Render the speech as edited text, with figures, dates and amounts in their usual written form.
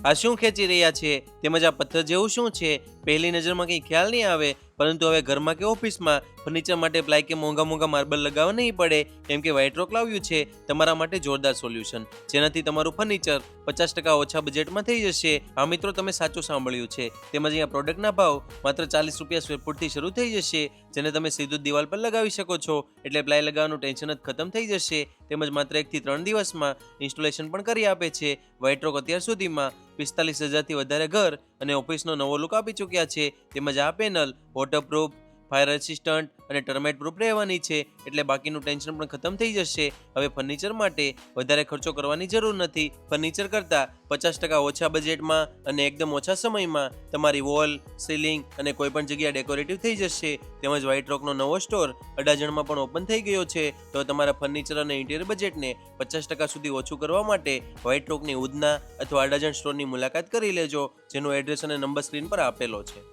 આ શું ખેંચી રહ્યા છે તેમજ આ પથ્થર જેવું શું છે? પહેલી નજરમાં કંઈ ખ્યાલ નહીં આવે, પરંતુ હવે ઘરમાં કે ઓફિસમાં ફર્નિચર માટે પ્લાય કે મોંઘા માર્બલ લગાવવા નહીં પડે, કેમ કે વ્હાઇટ રોક લાવ્યું છે તમારા માટે જોરદાર સોલ્યુશન, જેનાથી તમારું ફર્નિચર 50% ઓછા બજેટમાં થઈ જશે. હા મિત્રો, તમે સાચું સાંભળ્યું છે. તેમજ અહીંયા પ્રોડક્ટના ભાવ માત્ર 40 રૂપિયા સ્ક્વેર ફૂટથી શરૂ થઈ જશે, જેને તમે સીધું દિવાલ પર લગાવી શકો છો. એટલે પ્લાય લગાવવાનું ટેન્શન જ ખતમ થઈ જશે. તેમજ માત્ર 1 થી 3 દિવસમાં ઇન્સ્ટોલેશન પણ કરી આપે છે. વ્હાઇટ રોક અત્યાર સુધીમાં 45,000થી વધારે ઘર અને ઓફિસનો નવો લુક આપી ચૂક્યા છે. તેમજ આ પેનલ વોટરપ્રૂફ, ફાયર રેસિસ્ટન્ટ અને ટર્માઇટ પ્રૂફ રહેવાની છે. એટલે બાકીનું ટેન્શન પણ ખતમ થઈ જશે. હવે ફર્નિચર માટે વધારે ખર્ચો કરવાની જરૂર નથી. ફર્નિચર કરતાં 50% ઓછા બજેટમાં અને એકદમ ઓછા સમયમાં તમારી વોલ, સીલિંગ અને કોઈ પણ જગ્યા ડેકોરેટિવ થઈ જશે. તેમજ વ્હાઇટ રોકનો નવો સ્ટોર અડાજણમાં પણ ઓપન થઈ ગયો છે. તો તમારા ફર્નિચર અને ઇન્ટિરિયર બજેટને 50% સુધી ઓછું કરવા માટે વ્હાઇટ રોકની ઉધના અથવા અડાજણ સ્ટોરની મુલાકાત કરી લેજો, જેનો એડ્રેસ અને નંબર સ્ક્રીન પર આપેલો છે.